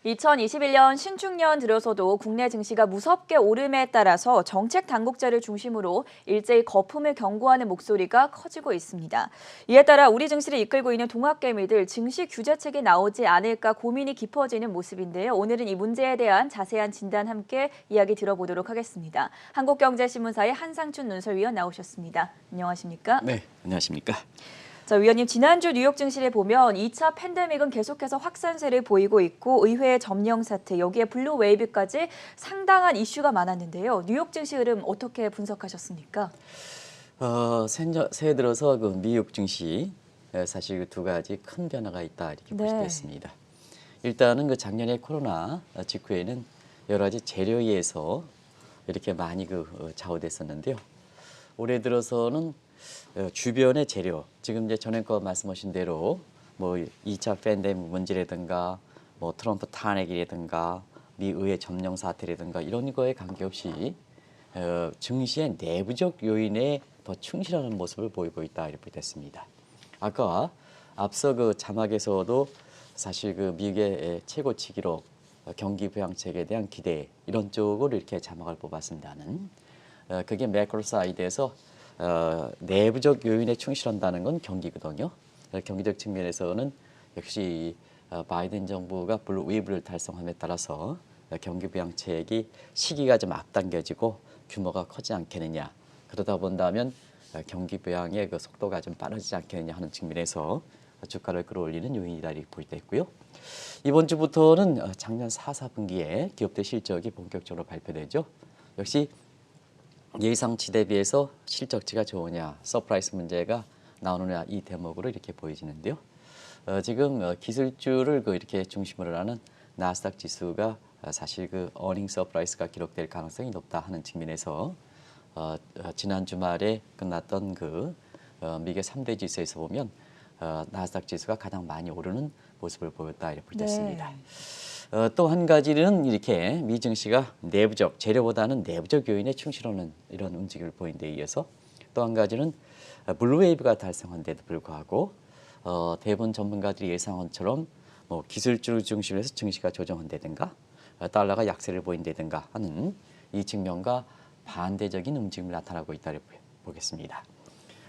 2021년 신축년 들어서도 국내 증시가 무섭게 오름에 따라서 정책 당국자를 중심으로 일제히 거품을 경고하는 목소리가 커지고 있습니다. 이에 따라 우리 증시를 이끌고 있는 동학개미들 증시 규제책이 나오지 않을까 고민이 깊어지는 모습인데요. 오늘은 이 문제에 대한 자세한 진단 함께 이야기 들어보도록 하겠습니다. 한국경제신문사의 한상춘 논설위원 나오셨습니다. 안녕하십니까? 네, 안녕하십니까? 자, 위원님, 지난주 뉴욕 증시를 보면 2차 팬데믹은 계속해서 확산세를 보이고 있고 의회 점령 사태, 여기에 블루 웨이브까지 상당한 이슈가 많았는데요. 뉴욕 증시 흐름 어떻게 분석하셨습니까? 새해 들어서 그 미국 증시 사실 그 두 가지 큰 변화가 있다 이렇게 볼 수 있습니다. 일단은 그 작년에 코로나 직후에는 여러 가지 재료에 의해서 이렇게 많이 좌우됐었는데요. 올해 들어서는 주변의 재료, 지금 이제 전에 거 말씀하신 대로 뭐 2차 팬데믹 문제라든가 뭐 트럼프 탄핵이라든가 미 의회 점령 사태라든가 이런 거에 관계없이 증시의 내부적 요인에 더 충실하는 모습을 보이고 있다 이렇게 됐습니다. 아까 앞서 그 자막에서도 사실 그 미국의 최고치기로 경기 부양책에 대한 기대 이런 쪽으로 이렇게 자막을 뽑았습니다는 그게 매크로 사이드에서 내부적 요인에 충실한다는 건 경기거든요. 경기적 측면에서는 역시 바이든 정부가 블루 웨이브를 달성함에 따라서 경기 부양책이 시기가 좀 앞당겨지고 규모가 커지지 않겠느냐. 그러다 본다면 경기 부양의 그 속도가 좀 빠르지 않겠느냐 하는 측면에서 주가를 끌어올리는 요인이다 이렇게 볼 때 있고요. 이번 주부터는 작년 4분기에 기업들 실적이 본격적으로 발표되죠. 역시 예상치 대비해서 실적치가 좋으냐, 서프라이즈 문제가 나오느냐 이 대목으로 이렇게 보여지는데요. 지금 기술주를 이렇게 중심으로 하는 나스닥 지수가 사실 그 어닝 서프라이즈가 기록될 가능성이 높다 하는 측면에서 지난 주말에 끝났던 미국의 3대 지수에서 보면 나스닥 지수가 가장 많이 오르는 모습을 보였다 이렇게 볼 수 있습니다. 또 한 가지는 이렇게 미 증시가 내부적 재료보다는 내부적 요인에 충실하는 이런 움직임을 보인 데 이어서 또 한 가지는 블루 웨이브가 달성한 데도 불구하고 대부분 전문가들이 예상한 것처럼 뭐 기술주를 중심으로 해서 증시가 조정한다든가 달러가 약세를 보인다든가 하는 이 측면과 반대적인 움직임이 나타나고 있다고 보겠습니다.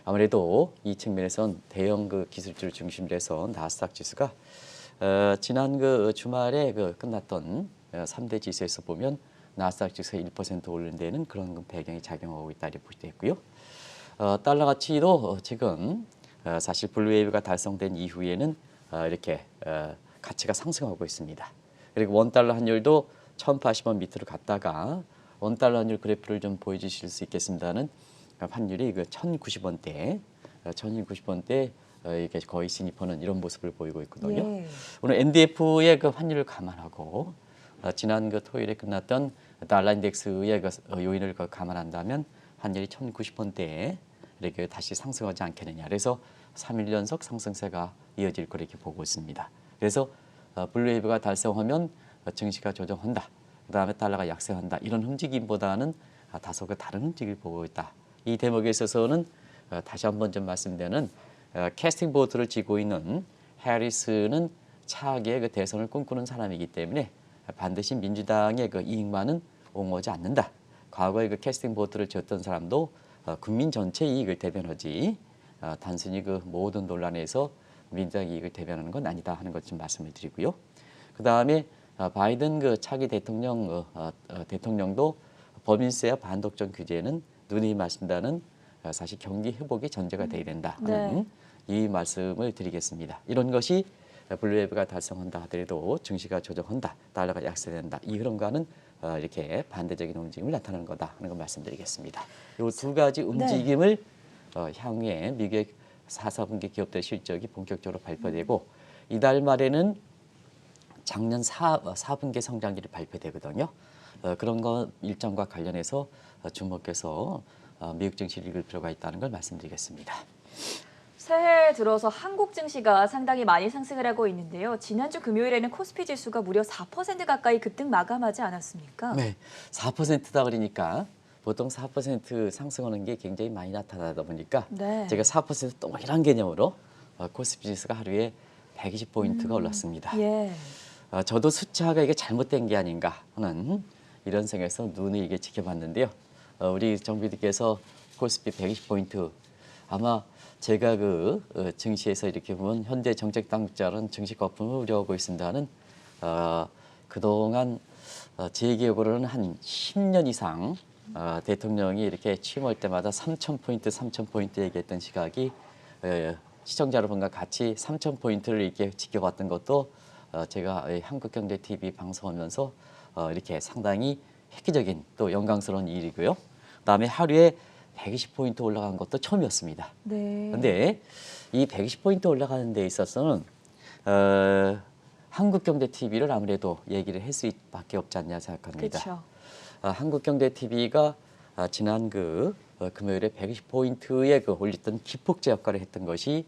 아무래도 이 측면에선 대형 기술주를 중심으로 해서 나스닥 지수가 지난 주말에 끝났던 3대 지수에서 보면 나스닥 지수가 1% 오르는 데는 그런 배경이 작용하고 있다 이렇게 볼 수 있고요. 달러 가치도 지금 사실 블루웨이브가 달성된 이후에는 이렇게 가치가 상승하고 있습니다. 그리고 원달러 환율도 1,080원 밑으로 갔다가 원달러 환율 그래프를 좀 보여주실 수 있겠습니다는 환율이 1,090원대, 1,090원대 이게 거의 진입하는 이런 모습을 보이고 있거든요. 예. 오늘 NDF의 환율을 감안하고 지난 토요일에 끝났던 달러 인덱스의 요인을 감안한다면 환율이 1,090원대에 이렇게 다시 상승하지 않겠느냐. 그래서 3일 연속 상승세가 이어질 거 이렇게 보고 있습니다. 그래서 블루웨이브가 달성하면 증시가 조정한다. 그다음에 달러가 약세한다. 이런 움직임보다는 다소 다른 움직임을 보고 있다. 이 대목에 있어서는 다시 한번 좀 말씀드리는 캐스팅 보트를 쥐고 있는 해리스는 차악의 대선을 꿈꾸는 사람이기 때문에 반드시 민주당의 이익만은 옹호하지 않는다. 과거에 캐스팅 보트를 쥐었던 사람도 국민 전체 이익을 대변하지 단순히 모든 논란에서 민주당 이익을 대변하는 건 아니다 하는 것 좀 말씀을 드리고요. 그 다음에 바이든 차기 대통령도 법인세와 반독점 규제는 누누이 말씀다는 사실 경기 회복이 전제가 돼야 된다 하는 이 말씀을 드리겠습니다. 이런 것이 블루웨이브가 달성한다 하더라도 증시가 조정한다, 달러가 약세된다 이 흐름과는 이렇게 반대적인 움직임을 나타내는 거다 하는 걸 말씀드리겠습니다. 이 두 가지 움직임을 향후에 미국의 4분기 기업들 실적이 본격적으로 발표되고 이달 말에는 작년 4분기 성장률이 발표되거든요. 그런 거 일정과 관련해서 주목해서 미국 증시를 읽을 필요가 있다는 걸 말씀드리겠습니다. 새해 들어서 한국 증시가 상당히 많이 상승을 하고 있는데요. 지난주 금요일에는 코스피 지수가 무려 4% 가까이 급등 마감하지 않았습니까? 네, 4%다 그러니까 보통 4% 상승하는 게 굉장히 많이 나타나다 보니까 제가 4% 동일한 개념으로 코스피 지수가 하루에 120포인트가 올랐습니다. 예. 저도 숫자가 이게 잘못된 게 아닌가 하는 이런 생각에서 눈을 이게 지켜봤는데요. 우리 정비님께서 코스피 120포인트 아마 제가 증시에서 이렇게 보면 현대 정책 당국자는 증시 거품을 우려하고 있습니다는 그동안 제 기억으로는 한 10년 이상 대통령이 이렇게 취임할 때마다 3,000포인트, 3,000포인트 얘기했던 시각이 시청자 여러분과 같이 3,000포인트를 이렇게 지켜봤던 것도 제가 한국경제TV 방송하면서 이렇게 상당히 획기적인 또 영광스러운 일이고요. 그다음에 하루에 120포인트 올라간 것도 처음이었습니다. 네. 그런데 이 120포인트 올라가는 데 있어서는 한국경제TV를 아무래도 얘기를 할 수밖에 없지 않냐 생각합니다. 그렇죠. 한국경제TV가 지난 금요일에 120포인트에 올렸던 기폭제 역할을 했던 것이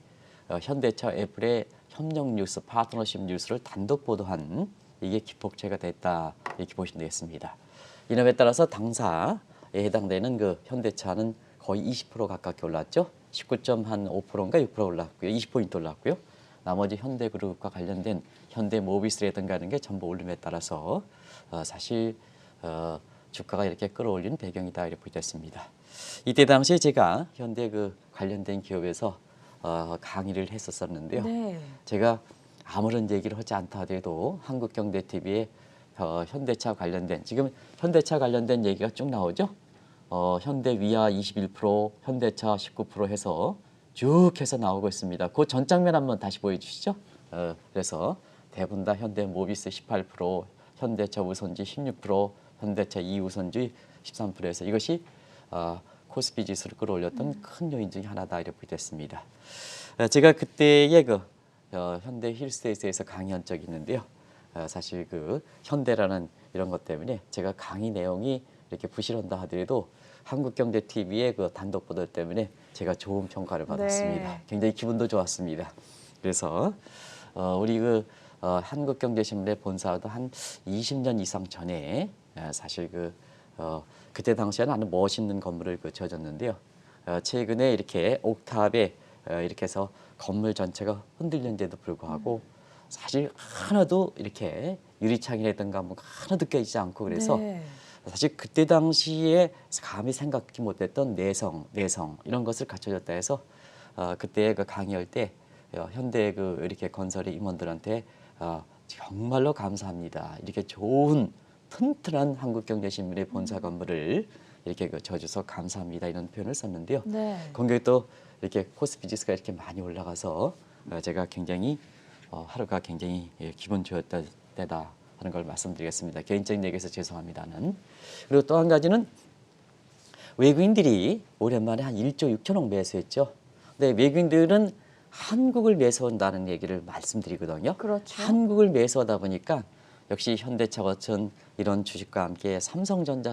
현대차 애플의 협력 뉴스, 파트너십 뉴스를 단독 보도한 이게 기폭제가 됐다 이렇게 보시면 되겠습니다. 이념에 따라서 당사에 해당되는 현대차는 거의 20% 가깝게 올랐죠. 19.5%인가 6% 올랐고요. 20포인트 올랐고요. 나머지 현대그룹과 관련된 현대모비스라든가 하는 게 전부 오름에 따라서 사실 주가가 이렇게 끌어올리는 배경이다 이렇게 보겠습니다. 이때 당시에 제가 현대 관련된 기업에서 강의를 했었었는데요. 네. 제가 아무런 얘기를 하지 않다 하더라도 한국경제TV에 현대차 관련된 지금 현대차 관련된 얘기가 쭉 나오죠. 현대 위아 21%, 현대차 19% 해서 쭉 해서 나오고 있습니다. 그 전 장면 한번 다시 보여주시죠. 그래서 대부분 다 현대모비스 18%, 현대차 우선지 16%, 현대차 2우선지 13%에서 이것이 코스피 지수를 끌어올렸던 큰 요인 중에 하나다 이렇게 보겠습니다. 제가 그때의 현대 힐스테이트에서 강의한 적이 있는데요. 사실 현대라는 이런 것 때문에 제가 강의 내용이 이렇게 부실한다 하더라도 한국경제TV의 단독 보도 때문에 제가 좋은 평가를 받았습니다. 네. 굉장히 기분도 좋았습니다. 그래서 우리 한국경제신문의 본사도 한 20년 이상 전에 사실 그때 당시에는 아주 멋있는 건물을 지어졌는데요. 최근에 이렇게 옥탑에 이렇게 해서 건물 전체가 흔들렸는데도 불구하고 사실 하나도 이렇게 유리창이라든가 뭐 하나도 깨지지 않고 그래서 네. 사실 그때 당시에 감히 생각지 못했던 내성 이런 것을 갖춰졌다 해서 그때 강의할 때 현대 이렇게 건설의 임원들한테 정말로 감사합니다. 이렇게 좋은 튼튼한 한국경제신문의 본사 건물을 이렇게 져줘서 감사합니다 이런 표현을 썼는데요. 네. 거기에 또 이렇게 코스피 지수가 이렇게 많이 올라가서 제가 굉장히 하루가 굉장히 기분 좋았다 때다 하는 걸 말씀드리겠습니다. 개인적인 얘기에서 죄송합니다는. 그리고 또 한 가지는 외국인들이 오랜만에 한 1조 6천억 매수했죠. 근데 외국인들은 한국을 매수한다는 얘기를 말씀드리거든요. 그렇죠. 한국을 매수하다 보니까 역시 현대차 같은 이런 주식과 함께 삼성전자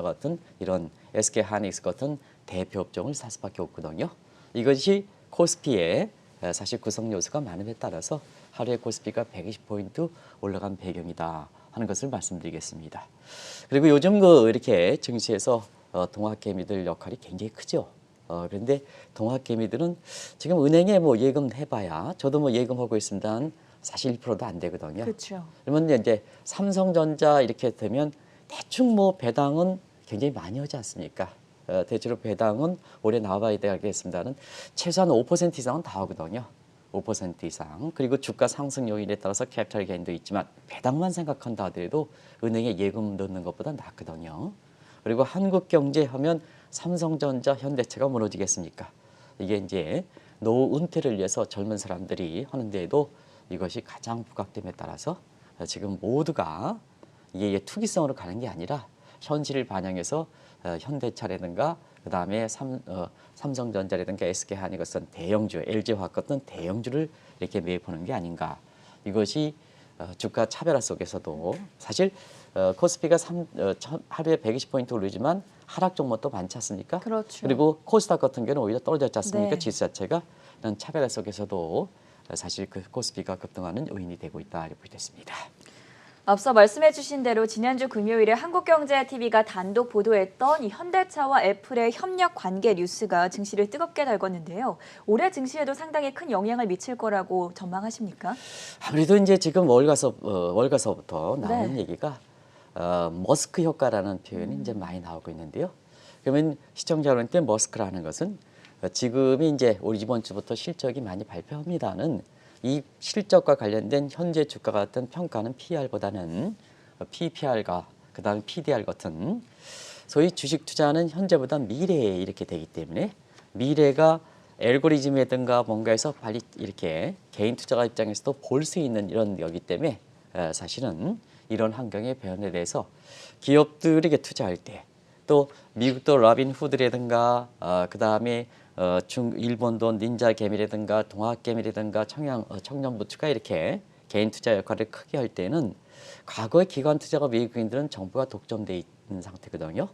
같은 이런 SK하이닉스 같은 대표 업종을 살 수밖에 없거든요. 이것이 코스피의 사실 구성 요소가 많음에 따라서 하루에 코스피가 120포인트 올라간 배경이다 하는 것을 말씀드리겠습니다. 그리고 요즘 이렇게 증시에서 동학개미들 역할이 굉장히 크죠. 그런데 동학개미들은 지금 은행에 예금 해봐야 저도 예금하고 있습니다. 사실 1%도 안 되거든요. 그렇죠. 그러면 이제 삼성전자 이렇게 되면 대충 배당은 굉장히 많이 하지 않습니까? 대체로 배당은 올해 나와봐야 되겠습니다는 최소한 5% 이상은 다 하거든요. 5% 이상. 그리고 주가 상승 요인에 따라서 캐피탈 게인도 있지만 배당만 생각한다 하더라도 은행에 예금 넣는 것보다 낫거든요. 그리고 한국경제 하면 삼성전자, 현대차가 무너지겠습니까? 이게 이제 노후 은퇴를 위해서 젊은 사람들이 하는데도 이것이 가장 부각됨에 따라서 지금 모두가 이게 투기성으로 가는 게 아니라 현실을 반영해서 현대차라든가 그다음에 삼성전자라든가 SK하이닉스 대형주, LG화학 같은 대형주를 이렇게 매입하는 게 아닌가. 이것이 주가 차별화 속에서도 사실 코스피가 하루에 120포인트 오르지만 하락 종목도 많지 않습니까? 그렇죠. 그리고 코스닥 같은 경우는 오히려 떨어졌지 않습니까? 네. 지수 자체가 이런 차별화 속에서도 사실 코스피가 급등하는 요인이 되고 있다 이렇게 보겠습니다. 앞서 말씀해주신 대로 지난주 금요일에 한국경제TV가 단독 보도했던 이 현대차와 애플의 협력 관계 뉴스가 증시를 뜨겁게 달궜는데요. 올해 증시에도 상당히 큰 영향을 미칠 거라고 전망하십니까? 아무래도 이제 지금 월가서부터 나오는 네. 얘기가 머스크 효과라는 표현이 이제 많이 나오고 있는데요. 그러면 시청자 여러분께 머스크라는 것은 지금이 이제 우리 이번 주부터 실적이 많이 발표합니다는 이 실적과 관련된 현재 주가 같은 평가는 PER보다는 PPR과 그다음에 PDR 같은 소위 주식 투자는 현재보다 미래에 이렇게 되기 때문에 미래가 알고리즘이든가 뭔가에서 빨리 이렇게 개인 투자자 입장에서도 볼 수 있는 이런 여기 때문에 사실은 이런 환경의 변화에 대해서 기업들에게 투자할 때 또 미국도 로빈 후드라든가 그다음에 일본도 닌자 개미라든가 동학 개미라든가 청년부츠가 이렇게 개인 투자 역할을 크게 할 때는 과거의 기관 투자가 외국인들은 정부가 독점돼 있는 상태거든요.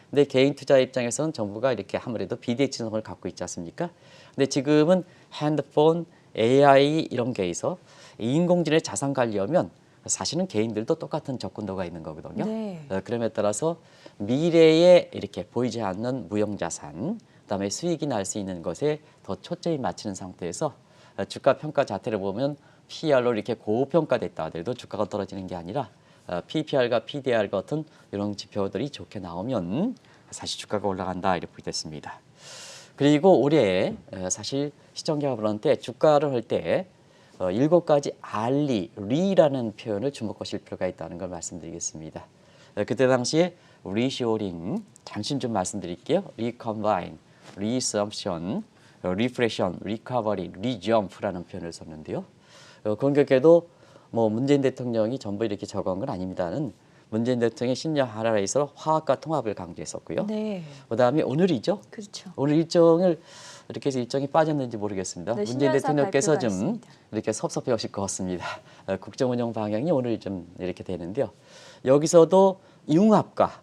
근데 개인 투자 입장에서는 정부가 이렇게 아무래도 비대칭성을 갖고 있지 않습니까? 근데 지금은 핸드폰, AI 이런 게에서 인공지능 자산 관리하면 사실은 개인들도 똑같은 접근도가 있는 거거든요. 네. 그럼에 따라서 미래에 이렇게 보이지 않는 무형자산, 그다음에 수익이 날 수 있는 것에 더 초점이 맞추는 상태에서 주가 평가 자체를 보면 PER로 이렇게 고평가됐다 하더라도 주가가 떨어지는 게 아니라 PPR과 PDR 같은 이런 지표들이 좋게 나오면 사실 주가가 올라간다 이렇게 보겠습니다. 그리고 올해 사실 시청자분한테 주가를 할 때 7가지 리라는 표현을 주목하실 필요가 있다는 걸 말씀드리겠습니다. 그때 당시에 리쇼링, 잠시 좀 말씀드릴게요. 리컴바인, 리썸션, 리프레션, 리커버리, 리점프라는 표현을 썼는데요. 공교롭게도 뭐 문재인 대통령이 전부 이렇게 적어온 건 아닙니다는 문재인 대통령의 신년 하라에서 화합과 통합을 강조했었고요. 네. 그다음에 오늘이죠. 그렇죠. 오늘 일정을 이렇게 해서 일정이 빠졌는지 모르겠습니다. 네, 문재인 신년사 대통령께서 발표가 좀 있습니다. 이렇게 섭섭해 하실 것 같습니다. 국정운영 방향이 오늘 좀 이렇게 되는데요. 여기서도 융합과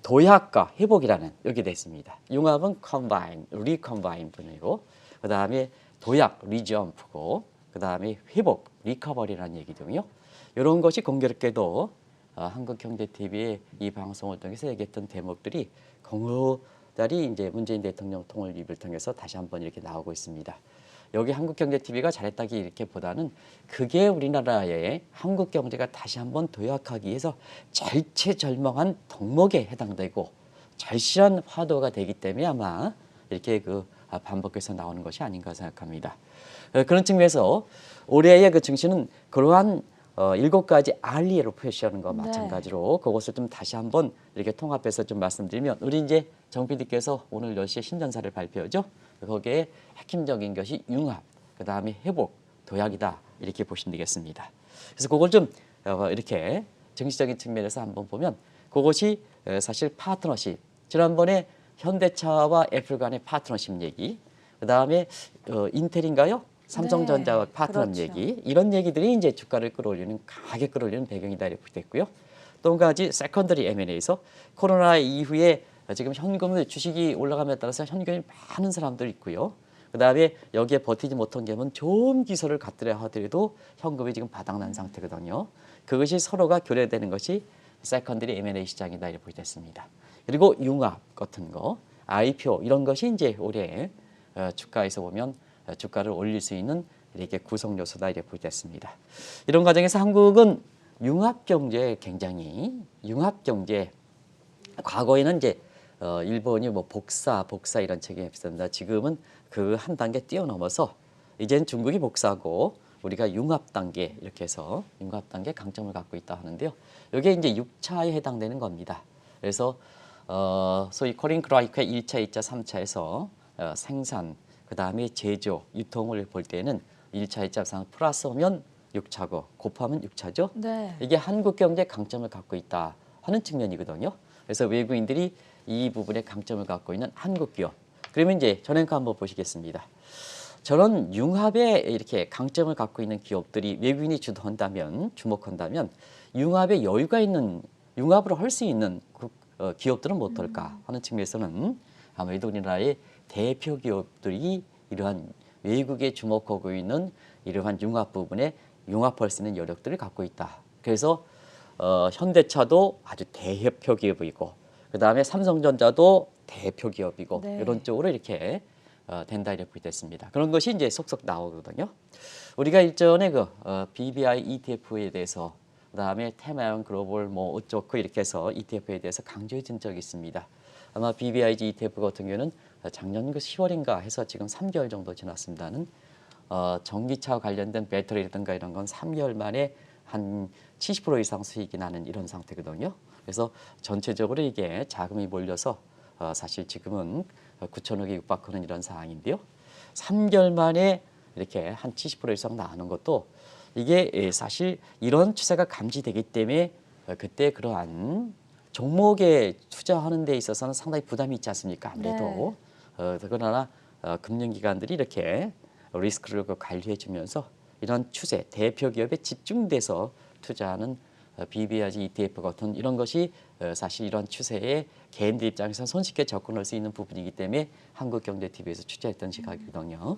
도약과 회복이라는 여기 돼 있습니다. 융합은 combine, recombine 분이고 그다음에 도약, rejump고 그다음에 회복, recovery라는 얘기거든요. 이런 것이 공교롭게도 한국경제TV의 이 방송을 통해서 얘기했던 대목들이 공허달이 이제 문재인 대통령 통을 입을 통해서 다시 한번 이렇게 나오고 있습니다. 여기 한국경제TV가 잘했다기 이렇게 보다는 그게 우리나라의 한국 경제가 다시 한번 도약하기 위해서 절체절명한 덕목에 해당되고 절실한 화두가 되기 때문에 아마 이렇게 반복해서 나오는 것이 아닌가 생각합니다. 그런 측면에서 올해의 그 증시는 그러한 7가지 알리로 표시하는 것과 마찬가지로 그것을 좀 다시 한번 이렇게 통합해서 좀 말씀드리면 우리 이제 정 PD께서 오늘 10시에 신년사를 발표하죠. 거기에 핵심적인 것이 융합, 그다음에 회복, 도약이다 이렇게 보시면 되겠습니다. 그래서 그걸 좀 이렇게 정치적인 측면에서 한번 보면 그것이 사실 파트너십, 지난번에 현대차와 애플 간의 파트너십 얘기, 그다음에 인텔인가요? 삼성전자와 네, 파트너 그렇죠. 얘기 이런 얘기들이 이제 주가를 끌어올리는 강하게 끌어올리는 배경이다 이렇게 됐고요. 또 한 가지 세컨더리 M&A에서 코로나 이후에 지금 현금을 주식이 올라감에 따라서 현금이 많은 사람들이 있고요. 그다음에 여기에 버티지 못한 게면 좋은 기술을 갖더라 하더라도 현금이 지금 바닥난 상태거든요. 그것이 서로가 교류되는 것이 세컨더리 M&A 시장이다 이렇게 됐습니다. 그리고 융합 같은 거, IPO 이런 것이 이제 올해 주가에서 보면 주가를 올릴 수 있는 이렇게 구성 요소다 이렇게 보겠습니다. 이런 과정에서 한국은 융합 경제에 굉장히 융합 경제 과거에는 이제 일본이 뭐 복사 이런 책이 있었습니다. 지금은 그 한 단계 뛰어넘어서 이제는 중국이 복사하고 우리가 융합 단계 이렇게 해서 융합 단계 강점을 갖고 있다 하는데요. 이게 이제 6차에 해당되는 겁니다. 그래서 소위 코링크라이크의 1차, 2차, 3차에서 생산 그다음에 제조, 유통을 볼 때는 1차, 2차, 3차 플러스하면 6차고 곱하면 6차죠. 네. 이게 한국 경제의 강점을 갖고 있다 하는 측면이거든요. 그래서 외국인들이 이 부분에 강점을 갖고 있는 한국 기업. 그러면 이제 전행과 한번 보시겠습니다. 저런 융합에 이렇게 강점을 갖고 있는 기업들이 외국인이 주도한다면 주목한다면 융합에 여유가 있는 융합으로 할 수 있는 기업들은 못할까 하는 측면에서는 아무래도 우리나라의 대표 기업들이 이러한 외국에 주목하고 있는 이러한 융합 부분에 융합할 수 있는 여력들을 갖고 있다. 그래서 현대차도 아주 대표 기업이고 그다음에 삼성전자도 대표 기업이고 네. 이런 쪽으로 이렇게 된다 이렇게 됐습니다. 그런 것이 이제 속속 나오거든요. 우리가 일전에 그 BBI ETF에 대해서 그다음에 테마형 글로벌 뭐 어쩌고 이렇게 해서 ETF에 대해서 강조해 준 적이 있습니다. 아마 BBI ETF 같은 경우는 작년 그 10월인가 해서 지금 3개월 정도 지났습니다는 전기차 관련된 배터리라든가 이런 건 3개월 만에 한 70% 이상 수익이 나는 이런 상태거든요. 그래서 전체적으로 이게 자금이 몰려서 사실 지금은 9천억이 육박하는 이런 상황인데요. 3개월 만에 이렇게 한 70% 이상 나오는 것도 이게 사실 이런 추세가 감지되기 때문에 그때 그러한 종목에 투자하는 데 있어서는 상당히 부담이 있지 않습니까? 아무래도 그러나 금융기관들이 이렇게 리스크를 관리해 주면서 이런 추세, 대표 기업에 집중돼서 투자하는 BBI ETF 같은 이런 것이 사실 이런 추세에 개인들 입장에서 손쉽게 접근할 수 있는 부분이기 때문에 한국경제TV에서 취재했던 시각이거든요.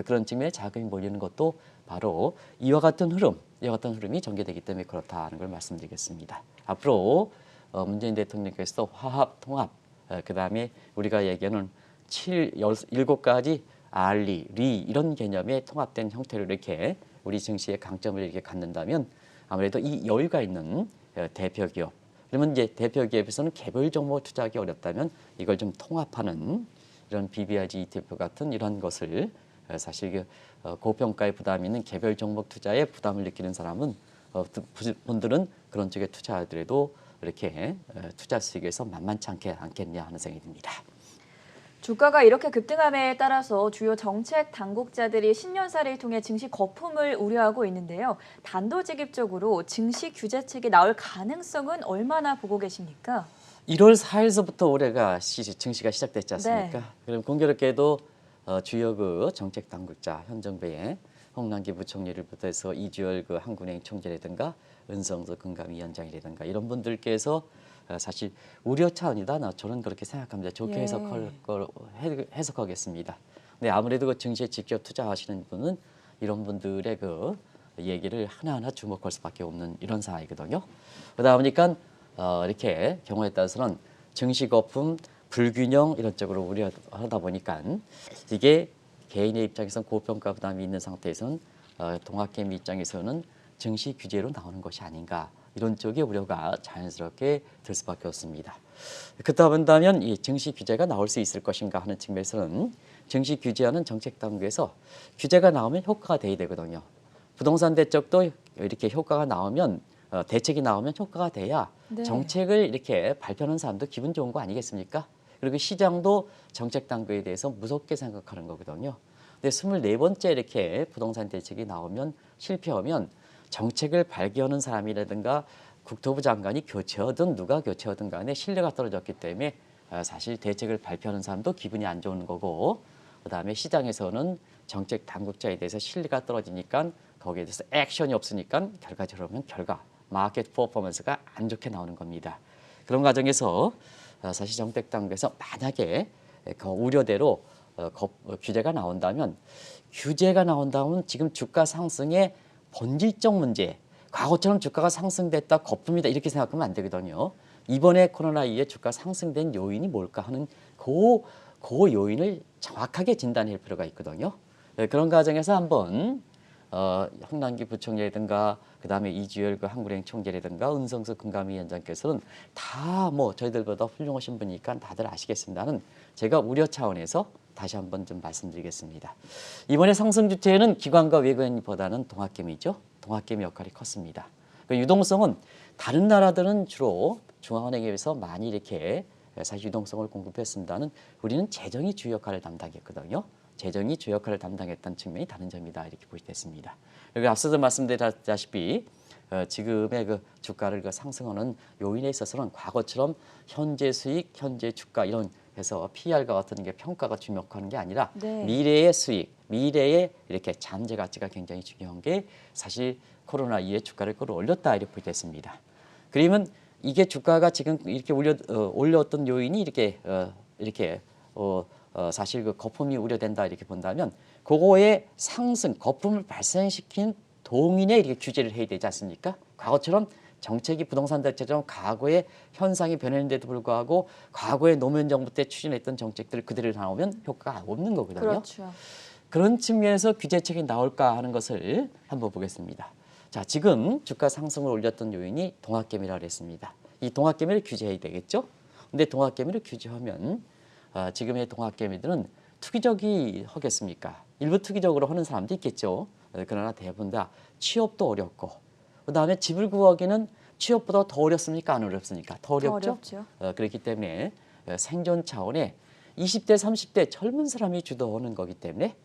그런 측면에 자금이 몰리는 것도 바로 이와 같은 흐름이 전개되기 때문에 그렇다는 걸 말씀드리겠습니다. 앞으로 문재인 대통령께서 화합, 통합, 그다음에 우리가 얘기하는 7가지 알리, 리 이런 개념의 통합된 형태로 이렇게 우리 증시의 강점을 이렇게 갖는다면 아무래도 이 여유가 있는 대표 기업 그러면 이제 대표 기업에서는 개별 종목 투자하기 어렵다면 이걸 좀 통합하는 이런 BBI ETF 같은 이런 것을 사실 고평가의 부담이 있는 개별 종목 투자에 부담을 느끼는 사람은 분들은 그런 쪽에 투자하더라도 이렇게 투자 수익에서 만만치 않겠냐 하는 생각이 듭니다. 주가가 이렇게 급등함에 따라서 주요 정책 당국자들이 신년사를 통해 증시 거품을 우려하고 있는데요. 단도직입적으로 증시 규제책이 나올 가능성은 얼마나 보고 계십니까? 1월 4일서부터 올해가 증시가 시작됐지 않습니까? 네. 그럼 공교롭게도 주요 그 정책 당국자 현 정부의 홍남기 부총리를 비롯해서 이주열 그 한국은행 총재라든가 은성수 금감위원장이라든가 이런 분들께서 사실 우려 차원이다. 저는 그렇게 생각합니다. 좋게 해석하겠습니다. 근데 아무래도 그 증시에 직접 투자하시는 분은 이런 분들의 그 얘기를 하나하나 주목할 수밖에 없는 이런 상황이거든요. 그러다 보니까 이렇게 경우에 따라서는 증시 거품, 불균형 이런 쪽으로 우려하다 보니까 이게 개인의 입장에서는 고평가 부담이 있는 상태에서는 동학개미 입장에서는 증시 규제로 나오는 것이 아닌가 이런 쪽의 우려가 자연스럽게 들 수밖에 없습니다. 그렇다 본다면 이 증시 규제가 나올 수 있을 것인가 하는 측면에서는 증시 규제하는 정책 당국에서 규제가 나오면 효과가 돼야 되거든요. 부동산 대책도 이렇게 효과가 나오면 대책이 나오면 효과가 돼야 네. 정책을 이렇게 발표하는 사람도 기분 좋은 거 아니겠습니까? 그리고 시장도 정책 당국에 대해서 무섭게 생각하는 거거든요. 근데 24번째 이렇게 부동산 대책이 나오면 실패하면 정책을 발기하는 사람이라든가 국토부 장관이 교체하든 누가 교체하든 간에 신뢰가 떨어졌기 때문에 사실 대책을 발표하는 사람도 기분이 안 좋은 거고 그다음에 시장에서는 정책 당국자에 대해서 신뢰가 떨어지니까 거기에 대해서 액션이 없으니까 결과적으로 결과 마켓 퍼포먼스가 안 좋게 나오는 겁니다. 그런 과정에서 사실 정책 당국에서 만약에 그 우려대로 규제가 나온다면 지금 주가 상승의 본질적 문제 과거처럼 주가가 상승됐다 거품이다 이렇게 생각하면 안 되거든요. 이번에 코로나 이후에 주가 상승된 요인이 뭘까 하는 그 요인을 정확하게 진단할 필요가 있거든요. 그런 과정에서 한번 홍남기 부총리라든가 그다음에 이주열 그 한국은행 총재라든가 은성수 금감위원장께서는 다 뭐 저희들보다 훌륭하신 분이니까 다들 아시겠습니다는 제가 우려 차원에서 다시 한번 좀 말씀드리겠습니다. 이번에 상승 주체는 기관과 외국인보다는 동학개미죠. 동학개미 역할이 컸습니다. 그 유동성은 다른 나라들은 주로 중앙은행에 비해서 많이 이렇게 사실 유동성을 공급했습니다는 우리는 재정이 주요 역할을 담당했거든요. 재정이 주요 역할을 담당했던 측면이 다른 점이다 이렇게 보시됐습니다. 그리고 앞서도 말씀드렸다시피 지금의 그 주가를 상승하는 요인에 있어서는 과거처럼 현재 수익, 현재 주가 이런 해서 PR과 같은 게 평가가 주목하는 게 아니라 네. 미래의 수익, 미래의 이렇게 잠재 가치가 굉장히 중요한 게 사실 코로나 이후에 주가를 끌어올렸다 이렇게 보시됐습니다. 그러면 이게 주가가 지금 이렇게 올렸던 요인이 이렇게 사실 그 거품이 우려된다 이렇게 본다면 그거의 상승 거품을 발생시킨 동인에 이렇게 규제를 해야 되지 않습니까? 과거처럼 정책이 부동산 대책처럼 과거의 현상이 변했는데도 불구하고 과거의 노무현 정부 때 추진했던 정책들을 그대로 나오면 효과가 없는 거거든요. 그렇죠. 그런 측면에서 규제책이 나올까 하는 것을 한번 보겠습니다. 자, 지금 주가 상승을 올렸던 요인이 동학개미라고 했습니다. 이 동학개미를 규제해야 되겠죠? 근데 동학개미를 규제하면 지금의 동학개미들은 투기적이 하겠습니까? 일부 투기적으로 하는 사람도 있겠죠. 그러나 대부분 다 취업도 어렵고 그다음에 집을 구하기는 취업보다 더 어렵습니까? 안 어렵습니까? 더 어렵죠. 어렵죠. 그렇기 때문에 생존 차원에 20대, 30대 젊은 사람이 주도하는 거기 때문에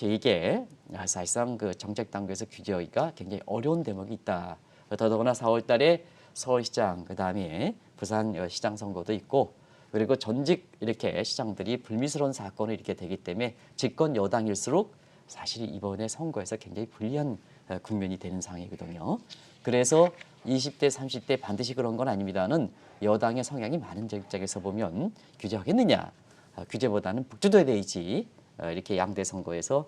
이게 사실상 그 정책 당국에서 규제하기가 굉장히 어려운 대목이 있다. 더더구나 4월 달에 서울시장 그다음에 부산 시장 선거도 있고 그리고 전직 이렇게 시장들이 불미스러운 사건이 이렇게 되기 때문에 집권 여당일수록 사실 이번에 선거에서 굉장히 불리한 국면이 되는 상황이거든요. 그래서 20대, 30대 반드시 그런 건 아닙니다는 여당의 성향이 많은 입장에서 보면 규제하겠느냐. 규제보다는 북주도에 대이지 이렇게 양대 선거에서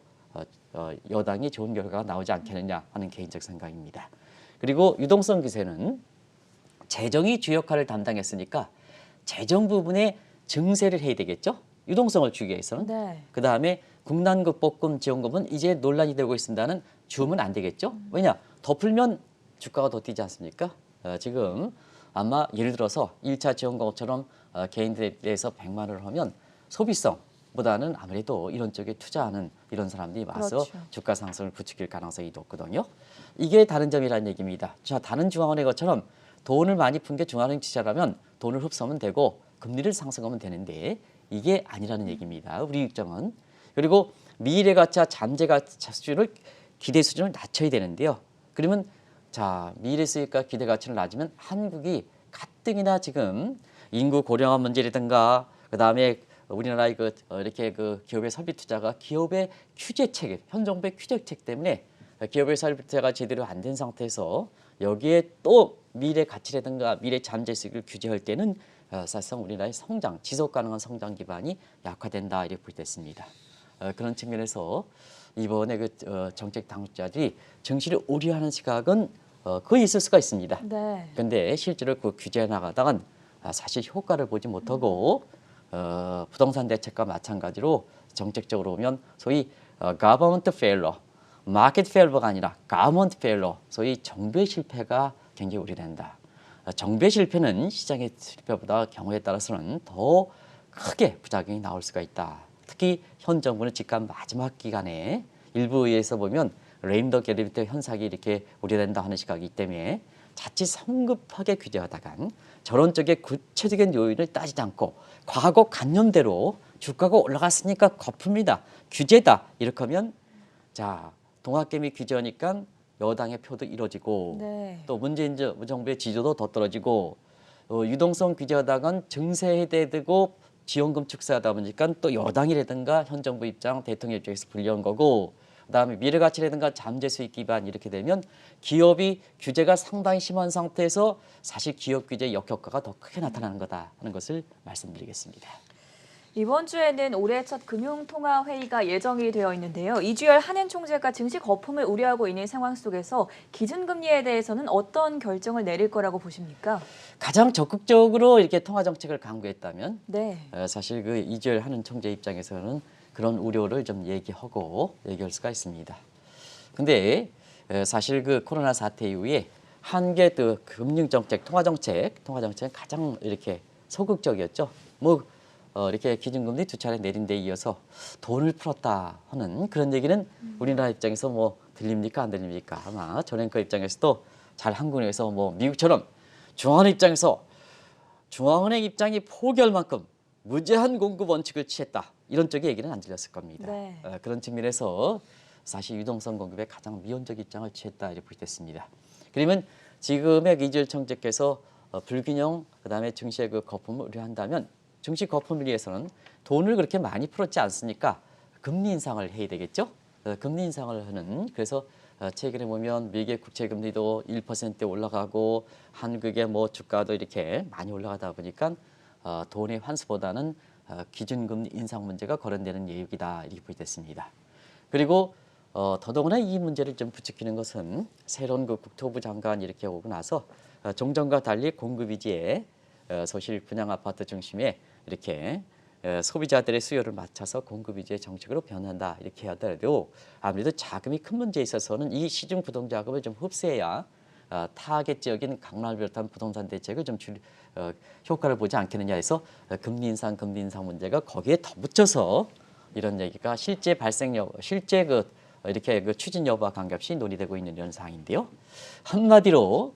여당이 좋은 결과가 나오지 않겠느냐 하는 개인적 생각입니다. 그리고 유동성 규제는 재정이 주 역할을 담당했으니까 재정 부분에 증세를 해야 되겠죠. 유동성을 주기 위해서는. 네. 그다음에 국난극복금 지원금은 이제 논란이 되고 있습니다는 주면 안 되겠죠. 왜냐? 더 풀면 주가가 더 뛰지 않습니까? 지금 아마 예를 들어서 1차 지원금처럼 개인들에 대해서 100만 원을 하면 소비성보다는 아무래도 이런 쪽에 투자하는 이런 사람들이 와서 그렇죠. 주가 상승을 부추길 가능성이 높거든요. 이게 다른 점이라는 얘기입니다. 자, 다른 중앙은행 것처럼 돈을 많이 푼 게 중앙은행 지자라면 돈을 흡수하면 되고 금리를 상승하면 되는데 이게 아니라는 얘기입니다. 우리 입장은. 그리고 미래 가치와 잠재 가치 수준을 기대 수준을 낮춰야 되는데요. 그러면 자, 미래 수익과 기대 가치를 낮으면 한국이 가뜩이나 지금 인구 고령화 문제라든가 그다음에 우리나라의 이렇게 기업의 설비 투자가 기업의 규제 체계, 현 정부의 규제 책 때문에 기업의 설비 투자가 제대로 안 된 상태에서 여기에 또 미래 가치라든가 미래 잠재 수익을 규제할 때는 사실상 우리나라의 성장, 지속 가능한 성장 기반이 약화된다 이렇게 볼 때 있습니다. 그런 측면에서 이번에 정책 당국자들이 증시를 우려하는 시각은 거의 있을 수가 있습니다. 네. 그런데 실제로 그 규제해 나가다간 사실 효과를 보지 못하고 부동산 대책과 마찬가지로 정책적으로 보면 소위 government failure, market failure가 아니라 government failure, 소위 정부의 실패가 굉장히 우려된다. 정부의 실패는 시장의 실패보다 경우에 따라서는 더 크게 부작용이 나올 수가 있다. 특히 현 정부는 집권 마지막 기간에 일부 의회에서 보면 레임덕 게리비터 현상이 이렇게 우려된다 하는 시각이기 때문에 자칫 성급하게 규제하다간 저런 쪽의 구체적인 요인을 따지지 않고 과거 관념대로 주가가 올라갔으니까 거품이다, 규제다 이렇게 하면 자 동학개미 규제하니까 여당의 표도 이뤄지고 네. 또 문재인 정부의 지지도 더 떨어지고 유동성 규제하다간 증세해대고 지원금 축소하다 보니까 또 여당이라든가 현 정부 입장, 대통령 입장에서 불리한 거고 그다음에 미래가치라든가 잠재 수익 기반 이렇게 되면 기업이 규제가 상당히 심한 상태에서 사실 기업 규제 역효과가 더 크게 나타나는 거다 하는 것을 말씀드리겠습니다. 이번 주에는 올해 첫 금융통화회의가 예정이 되어 있는데요. 이주열 한은 총재가 증시 거품을 우려하고 있는 상황 속에서 기준금리에 대해서는 어떤 결정을 내릴 거라고 보십니까? 가장 적극적으로 이렇게 통화 정책을 강구했다면 네. 사실 이주열 한은 총재 입장에서는 그런 우려를 좀 얘기할 수가 있습니다. 근데 사실 코로나 사태 이후에 한계 금융 정책, 통화 정책은 가장 이렇게 소극적이었죠. 이렇게 기준금리 2차례 내린 데 이어서 돈을 풀었다 하는 그런 얘기는 우리나라 입장에서 들립니까 안 들립니까? 아마 전앵커 입장에서도 잘 한국에서 미국처럼 중앙은행 입장이 포기할 만큼 무제한 공급 원칙을 취했다. 이런 쪽의 얘기는 안 들렸을 겁니다. 네. 그런 측면에서 사실 유동성 공급에 가장 미온적 입장을 취했다 이렇게 볼 수 있습니다. 그러면 지금의 이주열 총재께서 불균형 그다음에 증시의 거품을 우려한다면 증시 거품을 위해서는 돈을 그렇게 많이 풀었지 않습니까? 금리 인상을 해야 되겠죠? 금리 인상을 하는 그래서 최근에 보면 미국의 국채 금리도 1%에 올라가고 한국의 주가도 이렇게 많이 올라가다 보니까 돈의 환수보다는 기준금리 인상 문제가 거론되는 예육이다 이렇게 보겠습니다. 그리고 더더구나 이 문제를 좀 부추기는 것은 새로운 그 국토부 장관 이렇게 오고 나서 종전과 달리 공급 위주의 소실 분양 아파트 중심에 이렇게 소비자들의 수요를 맞춰서 공급 위주의 정책으로 변한다 이렇게 하더라도 아무래도 자금이 큰 문제에 있어서는 이 시중 부동 자금을 좀 흡수해야 타겟 지역인 강남을 비롯한 부동산 대책을 좀 효과를 보지 않겠느냐 해서 금리 인상 문제가 거기에 덧붙여서 이런 얘기가 실제 발생 여부, 실제 이렇게 추진 여부와 관계없이 논의되고 있는 이런 사항인데요. 한마디로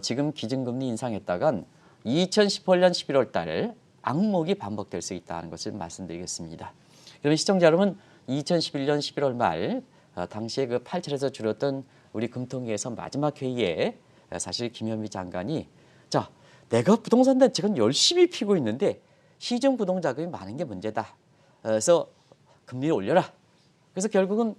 지금 기준금리 인상했다간 2018년 11월 달 악몽이 반복될 수 있다는 것을 말씀드리겠습니다. 그러면 시청자 여러분 2011년 11월 말 당시에 그 8철에서 줄였던 우리 금통위에서 마지막 회의에 사실 김현미 장관이 자 내가 부동산 대책은 열심히 피고 있는데 시중 부동 자금이 많은 게 문제다. 그래서 금리를 올려라. 그래서 결국은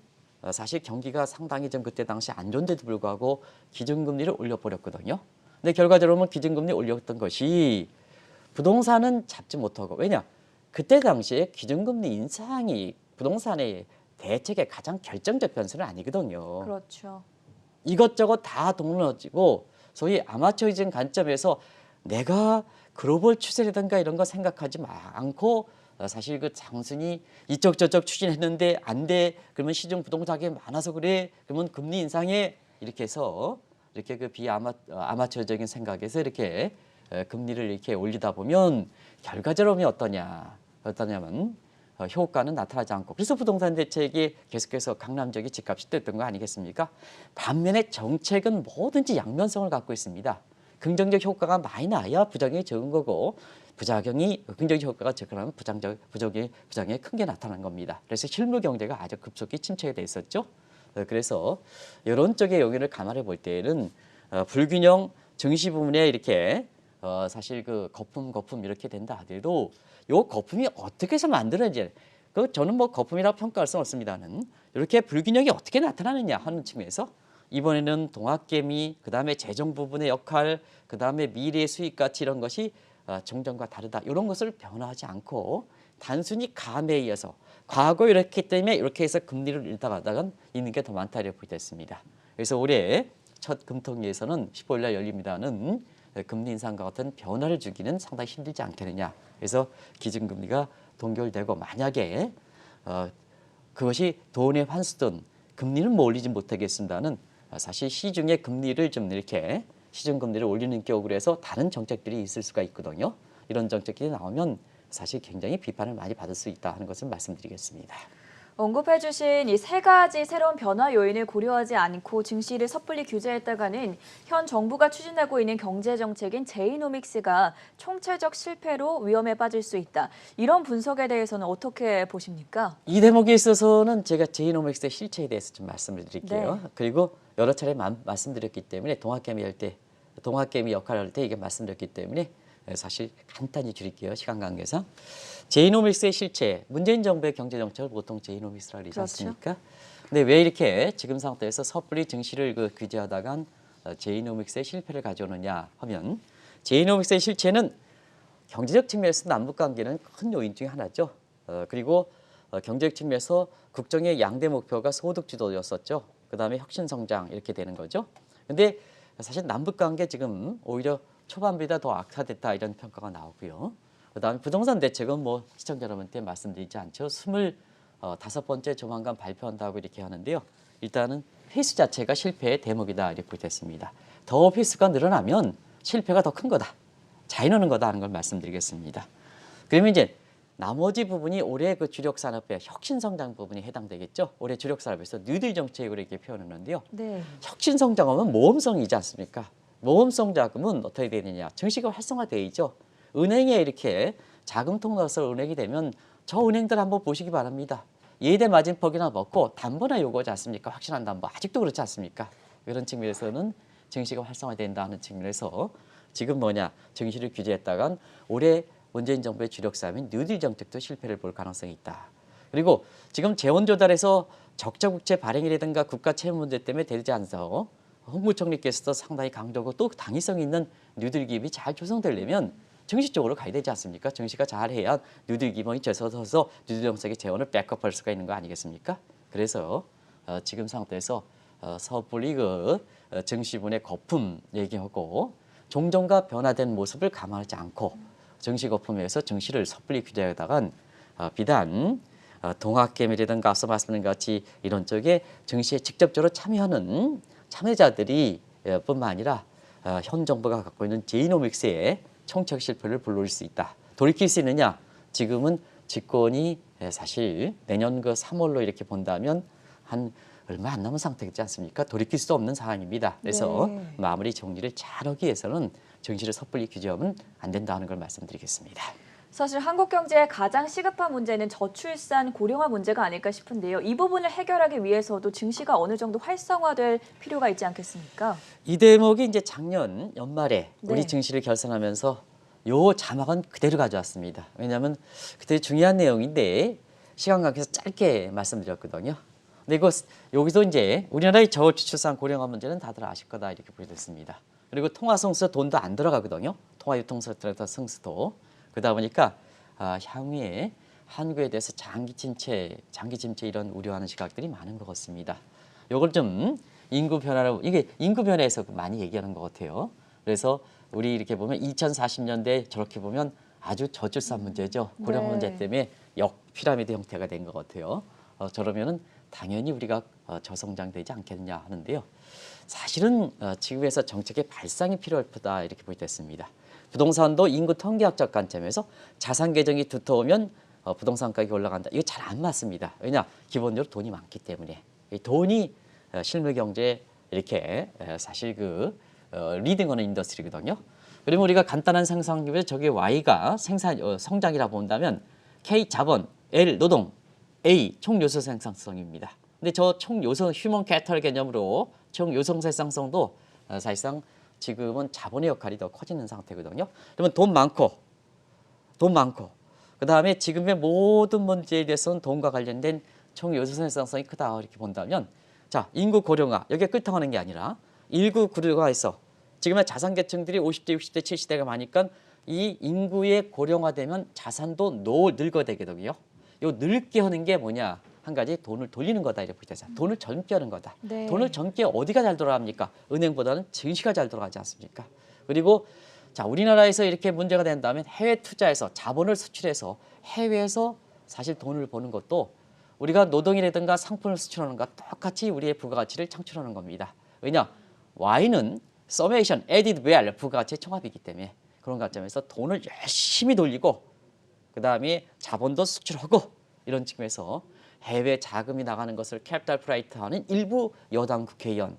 사실 경기가 상당히 좀 그때 당시 안 좋은데도 불구하고 기준금리를 올려버렸거든요. 근데 결과적으로 기준금리 올렸던 것이 부동산은 잡지 못하고 왜냐? 그때 당시에 기준금리 인상이 부동산의 대책의 가장 결정적 변수는 아니거든요. 그렇죠. 이것저것 다 동무너지고 소위 아마추어이즘 관점에서 내가 글로벌 추세라든가 이런 거 생각하지 않고 사실 그 단순히 이쪽 저쪽 추진했는데 안 돼. 그러면 시중 부동산이 많아서 그래. 그러면 금리 인상에 이렇게 해서 이렇게 그 아마추어적인 생각에서 이렇게 금리를 이렇게 올리다 보면 결과적으로 어떠냐면 효과는 나타나지 않고 그래서 부동산 대책이 계속해서 강남 지역이 집값이 뛰었던 거 아니겠습니까? 반면에 정책은 뭐든지 양면성을 갖고 있습니다. 긍정적 효과가 많이 나야 부작용이 적은 거고 긍정적 효과가 적으면 부작용이 큰 게 나타난 겁니다. 그래서 실물 경제가 아주 급속히 침체가 돼 있었죠. 그래서 이런 쪽의 영역을 감안해 볼 때에는 불균형 증시 부분에 이렇게 사실 그 거품 이렇게 된다 하더라도 요 거품이 어떻게 해서 만들어지지 저는 뭐 거품이라고 평가할 수는 없습니다는 이렇게 불균형이 어떻게 나타나느냐 하는 측면에서 이번에는 동학개미 그다음에 재정 부분의 역할 그다음에 미래의 수익 가치 이런 것이 종전과 다르다 이런 것을 변화하지 않고 단순히 감에 의해서 과거 이렇기 때문에 이렇게 해서 금리를 일당하다가 있는 게 더 많다 이렇게 보겠습니다. 그래서 올해 첫 금통위에서는 15일 날 열립니다는 금리 인상과 같은 변화를 주기는 상당히 힘들지 않겠느냐. 그래서 기준금리가 동결되고 만약에 그것이 돈의 환수든 금리는 뭐 올리지 못하겠습니다는 사실 시중의 금리를 좀 이렇게 시중 금리를 올리는 격으로 해서 다른 정책들이 있을 수가 있거든요. 이런 정책들이 나오면 사실 굉장히 비판을 많이 받을 수 있다 하는 것을 말씀드리겠습니다. 언급해 주신 이 세 가지 새로운 변화 요인을 고려하지 않고 증시를 섣불리 규제했다가는 현 정부가 추진하고 있는 경제 정책인 제이노믹스가 총체적 실패로 위험에 빠질 수 있다. 이런 분석에 대해서는 어떻게 보십니까? 이 대목에 있어서는 제가 제이노믹스의 실체에 대해서 좀 말씀을 드릴게요. 네. 그리고 여러 차례 말씀드렸기 때문에 동학개미 역할을 할 때 이게 말씀드렸기 때문에 사실 간단히 줄일게요. 시간 관계상. 제이노믹스의 실체, 문재인 정부의 경제정책을 보통 제이노믹스라고 그러지 않습니까? 근데 왜 이렇게 지금 상태에서 섣불리 증시를 규제하다간 제이노믹스의 실패를 가져오느냐 하면 제이노믹스의 실체는 경제적 측면에서 남북관계는 큰 요인 중에 하나죠. 그리고 경제적 측면에서 국정의 양대 목표가 소득 주도였었죠. 그다음에 혁신성장 이렇게 되는 거죠. 근데 사실 남북관계 지금 오히려 초반보다 더 악화됐다 이런 평가가 나오고요. 그다음에 부동산 대책은 뭐 시청자 여러분한테 말씀드리지 않죠. 25번째 조만간 발표한다고 이렇게 하는데요. 일단은 회수 자체가 실패의 대목이다 이렇게 됐습니다. 더 회수가 늘어나면 실패가 더 큰 거다. 잘 노는 거다 하는 걸 말씀드리겠습니다. 그러면 이제 나머지 부분이 올해 그 주력 산업의 혁신 성장 부분이 해당되겠죠. 올해 주력 산업에서 뉴딜 정책으로 이렇게 표현했는데요. 네. 혁신 성장하면 모험성이지 않습니까? 모험성 자금은 어떻게 되느냐? 증시가 활성화돼 있죠. 은행에 이렇게 자금통 넣어서 은행이 되면 저 은행들 한번 보시기 바랍니다. 예대 마진폭이나 먹고 담보나 요구하지 않습니까? 확실한 담보. 아직도 그렇지 않습니까? 그런 측면에서는 증시가 활성화된다는 측면에서 지금 증시를 규제했다간 올해 문재인 정부의 주력 사업인 뉴딜 정책도 실패를 볼 가능성이 있다. 그리고 지금 재원 조달에서 적자 국채 발행이라든가 국가 채무 문제 때문에 되지 않아서 홍부총리께서도 상당히 강조하고 또 당위성 있는 뉴딜 기업이 잘 조성되려면 증시 쪽으로 가야 되지 않습니까? 증시가 잘해야 뉴딜 기업이 져서서 뉴딜 정책의 재원을 백업할 수가 있는 거 아니겠습니까? 그래서 지금 상태에서 섣불리 그 증시분의 거품 얘기하고 종전과 변화된 모습을 감안하지 않고 증시 거품에서 증시를 섣불리 규제하다간 비단 동학개미라든가 앞서 말씀드린 같이 이런 쪽에 증시에 직접적으로 참여하는 참여자들이 뿐만 아니라 현 정부가 갖고 있는 제이노믹스의 총책 실패를 불러올 수 있다. 돌이킬 수 있느냐? 지금은 집권이 사실 내년 그 3월로 이렇게 본다면 한 얼마 안 남은 상태이지 않습니까? 돌이킬 수 없는 상황입니다. 그래서 네. 마무리 정리를 잘하기 위해서는 증시를 섣불리 규제하면 안 된다는 걸 말씀드리겠습니다. 사실 한국 경제의 가장 시급한 문제는 저출산 고령화 문제가 아닐까 싶은데요. 이 부분을 해결하기 위해서도 증시가 어느 정도 활성화될 필요가 있지 않겠습니까? 이 대목이 이제 작년 연말에 우리 네. 증시를 결산하면서 요 자막은 그대로 가져왔습니다. 왜냐하면 그때 중요한 내용인데 시간 관계에서 짧게 말씀드렸거든요. 근데 이거 여기서 이제 우리나라의 저출산 고령화 문제는 다들 아실 거다 이렇게 보여졌습니다. 그리고 통화성수 돈도 안 들어가거든요. 통화유통성수도 그러다 보니까 향후에 한국에 대해서 장기 침체 이런 우려하는 시각들이 많은 것 같습니다. 이걸 좀 인구 변화로 이게 인구 변화에서 많이 얘기하는 것 같아요. 그래서 우리 이렇게 보면 2040년대 저렇게 보면 아주 저출산 문제죠. 고령화 네. 문제 때문에 역 피라미드 형태가 된 것 같아요. 저러면은 당연히 우리가 저성장되지 않겠느냐 하는데요. 사실은 지구에서 정책의 발상이 필요하다 이렇게 보여졌습니다. 부동산도 인구 통계학적 관점에서 자산 계정이 두터우면 부동산 가격이 올라간다. 이거 잘 안 맞습니다. 왜냐? 기본적으로 돈이 많기 때문에. 이 돈이 실물 경제에 이렇게 사실 그 리딩하는 인더스트리거든요. 그러면 우리가 간단한 상상력에 저게 Y가 성장이라 본다면 K 자본, L 노동, A 총 요소 생산성입니다. 근데 저 총 요소 휴먼 캐피털 개념으로 총 요소 생산성도 사실상 지금은 자본의 역할이 더 커지는 상태거든요. 그러면 돈 많고 그다음에 지금의 모든 문제에 대해서는 돈과 관련된 총 요소 생산성이 크다 이렇게 본다면 자 인구 고령화 여기에 끌통하는 게 아니라 인구 고령화에서 지금의 자산 계층들이 50대, 60대, 70대가 많으니까 이 인구의 고령화되면 자산도 늙어야 되거든요. 요 늙게 하는 게 뭐냐? 한 가지 돈을 돌리는 거다 이렇게 보죠. 돈을 젊게 하는 거다. 네. 돈을 젊게 어디가 잘 돌아갑니까? 은행보다는 증시가 잘 돌아가지 않습니까? 그리고 자 우리나라에서 이렇게 문제가 된다면 해외 투자해서 자본을 수출해서 해외에서 사실 돈을 버는 것도 우리가 노동이라든가 상품을 수출하는 것과 똑같이 우리의 부가가치를 창출하는 겁니다. 왜냐? Y는 서메이션, 에디드 밸 부가가치의 총합이기 때문에 그런 관점에서 돈을 열심히 돌리고 그다음에 자본도 수출하고 이런 측면에서 해외 자금이 나가는 것을 캐피탈 프라이트하는 일부 여당 국회의원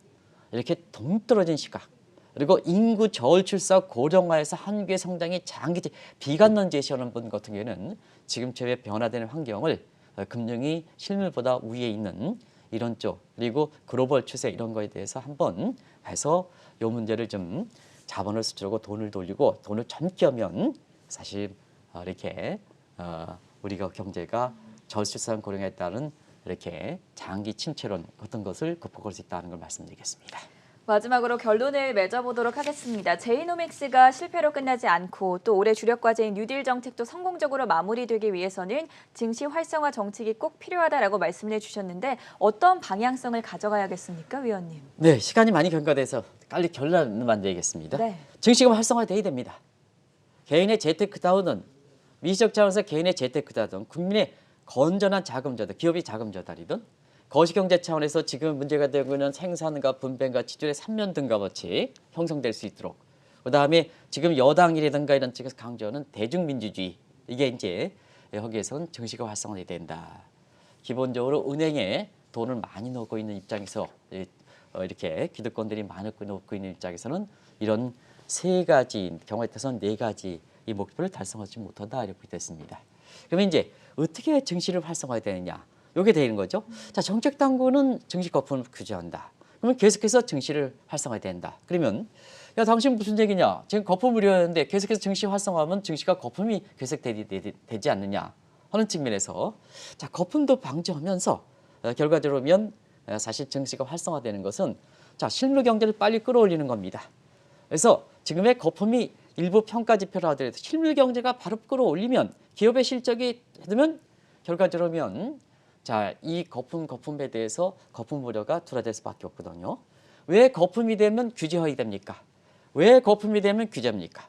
이렇게 동떨어진 시각 그리고 인구 저울출사 고령화에서 한국의 성장이 장기 비관론 제시하는 분 같은 경우는 지금 최대 변화되는 환경을 금융이 실물보다 위에 있는 이런 쪽 그리고 글로벌 추세 이런 거에 대해서 한번 해서 이 문제를 좀 자본을 수출하고 돈을 돌리고 돈을 젊게 하면 사실 이렇게 우리가 경제가 저출산 고령화에 따른 이렇게 장기 침체론 어떤 것을 극복할 수 있다는 걸 말씀드리겠습니다. 마지막으로 결론을 맺어보도록 하겠습니다. 제이노믹스가 실패로 끝나지 않고 또 올해 주력 과제인 뉴딜 정책도 성공적으로 마무리되기 위해서는 증시 활성화 정책이 꼭 필요하다라고 말씀을 해주셨는데 어떤 방향성을 가져가야겠습니까, 위원님? 네, 시간이 많이 경과돼서 빨리 결론을 만들겠습니다. 네. 증시가 활성화돼야 됩니다. 개인의 재테크다운은 미시적 차원에서 개인의 재테크다운 국민의 건전한 자금 조달, 기업이 자금 조달이든 거시경제 차원에서 지금 문제가 되고 있는 생산과 분배과 지출의 3면 등값어치 형성될 수 있도록 그다음에 지금 여당이라든가 이런 쪽에서 강조하는 대중민주주의 이게 이제 여기에서는 증시가 활성화돼야 된다. 기본적으로 은행에 돈을 많이 넣고 있는 입장에서 이렇게 기득권들이 많이 넣고 있는 입장에서는 이런 세 가지 경우에 따라서는 네 가지 이 목표를 달성하지 못한다 이렇게 됐습니다. 그러면 이제 어떻게 증시를 활성화해야 되느냐? 이게 되는 거죠. 자, 정책 당국은 증시 거품을 규제한다. 그러면 계속해서 증시를 활성화해야 된다. 그러면 야, 당신 무슨 얘기냐? 지금 거품 우려하는데 계속해서 증시 활성화하면 증시가 거품이 계속 되지 않느냐 하는 측면에서 자, 거품도 방지하면서 결과적으로 보면 사실 증시가 활성화되는 것은 자, 실물 경제를 빨리 끌어올리는 겁니다. 그래서 지금의 거품이 일부 평가 지표로 하더라도 실물 경제가 바로 끌어올리면 기업의 실적이 되면 결과적으로 보면 자, 이 거품에 대해서 거품 우려가 둘러질 수밖에 없거든요. 왜 거품이 되면 규제 허용이 됩니까? 왜 거품이 되면 규제입니까?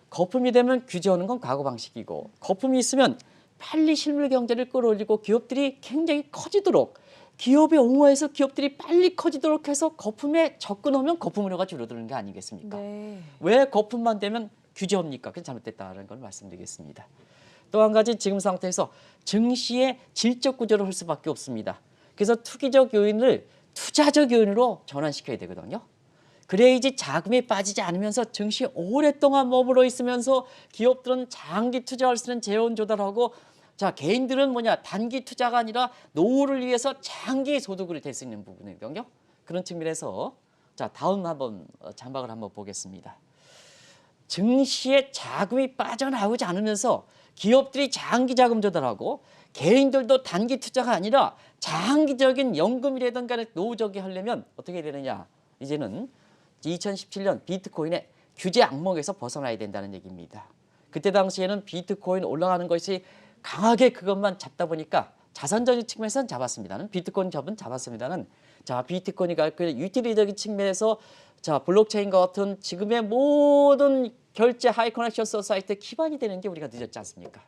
거품이 되면 규제하는 건 과거 방식이고, 거품이 있으면 빨리 실물 경제를 끌어올리고 기업들이 굉장히 커지도록, 기업의 옹호해서 기업들이 빨리 커지도록 해서 거품에 접근하면 거품 우려가 줄어드는 게 아니겠습니까? 네. 왜 거품만 되면 규제합니까? 그건 잘못됐다는 걸 말씀드리겠습니다. 또 한 가지 지금 상태에서 증시의 질적 구조를 할 수밖에 없습니다. 그래서 투기적 요인을 투자적 요인으로 전환시켜야 되거든요. 그래야지 자금이 빠지지 않으면서 증시에 오랫동안 머물러 있으면서 기업들은 장기 투자할 수 있는 재원 조달하고, 자, 개인들은 단기 투자가 아니라 노후를 위해서 장기 소득을 될 수 있는 부분이거든요. 그런 측면에서 자, 다음 한번 장박을 한번 보겠습니다. 증시에 자금이 빠져나오지 않으면서 기업들이 장기 자금 조달하고 개인들도 단기 투자가 아니라 장기적인 연금이라든가 노후적이 하려면 어떻게 되느냐. 이제는 2017년 비트코인의 규제 악몽에서 벗어나야 된다는 얘기입니다. 그때 당시에는 비트코인 올라가는 것이 강하게 그것만 잡다 보니까 자산적인 측면에서는 잡았습니다는, 비트코인 잡은 잡았습니다는, 자, 비트코인이 그 유틸리적인 측면에서 자, 블록체인과 같은 지금의 모든 결제 하이 커넥션 소사이트의 기반이 되는 게 우리가 늦었지 않습니까?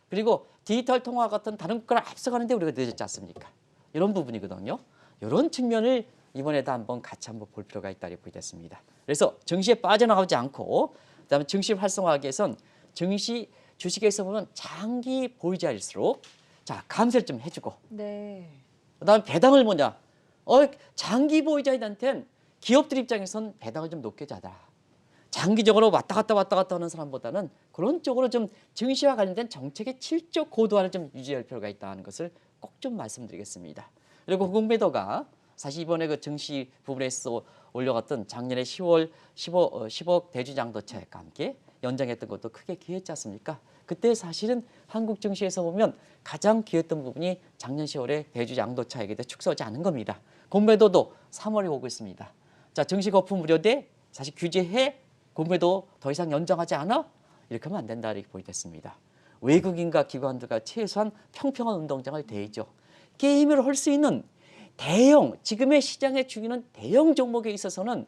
그리고 디지털 통화 같은 다른 국가를 앞서가는데 우리가 늦었지 않습니까? 이런 부분이거든요. 이런 측면을 이번에도 한번 같이 한번 볼 필요가 있다고 보겠습니다. 그래서 증시에 빠져나가지 않고, 그다음에 증시 활성화하기 위해선 증시 주식에서 보면 장기 보유자일수록 자, 감세를 좀 해주고, 네. 그다음에 배당을 장기 보유자들한테는 기업들 입장에선 배당을 좀 높게 자다. 장기적으로 왔다 갔다 하는 사람보다는 그런 쪽으로 좀 증시와 관련된 정책의 질적 고도화를 좀 유지할 필요가 있다는 것을 꼭 좀 말씀드리겠습니다. 그리고 공매도가 사실 이번에 그 증시 부분에서 올려갔던 작년에 10억 대주장도차액과 함께 연장했던 것도 크게 기여했지 않습니까? 그때 사실은 한국 증시에서 보면 가장 기여했던 부분이 작년 10월에 대주장도차액에 대해 축소하지 않은 겁니다. 공매도도 3월에 오고 있습니다. 자, 증시 거품 우려돼 사실 규제해 공매도 더 이상 연장하지 않아? 이렇게 하면 안 된다 이렇게 보이겠습니다. 외국인과 기관들과 최소한 평평한 운동장을 대죠. 게임을 할 수 있는 대형, 지금의 시장에 죽이는 대형 종목에 있어서는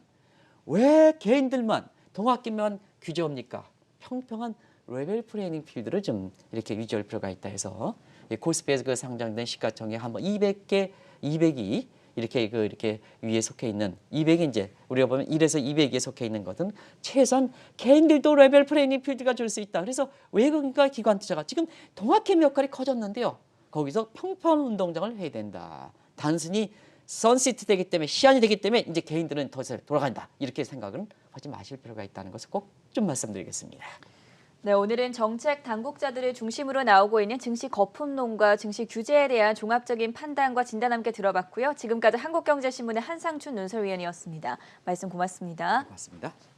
왜 개인들만, 동학기만 규제합니까? 평평한 레벨 플레이닝 필드를 좀 이렇게 유지할 필요가 있다 해서 코스피에서 그 상장된 시가총액 한번 200이 이렇게 위에 속해 있는 200이 이제 우리가 보면 1에서 200에 속해 있는 것은 최소한 개인들도 레벨 플레이닝 필드가 줄 수 있다. 그래서 외국인과 기관 투자가 지금 동학캠 역할이 커졌는데요. 거기서 평평한 운동장을 해야 된다. 단순히 선시트 되기 때문에, 시한이 되기 때문에 이제 개인들은 더 이상 돌아간다. 이렇게 생각은 하지 마실 필요가 있다는 것을 꼭 좀 말씀드리겠습니다. 네, 오늘은 정책 당국자들을 중심으로 나오고 있는 증시 거품론과 증시 규제에 대한 종합적인 판단과 진단 함께 들어봤고요. 지금까지 한국경제신문의 한상춘 논설위원이었습니다. 말씀 고맙습니다. 고맙습니다.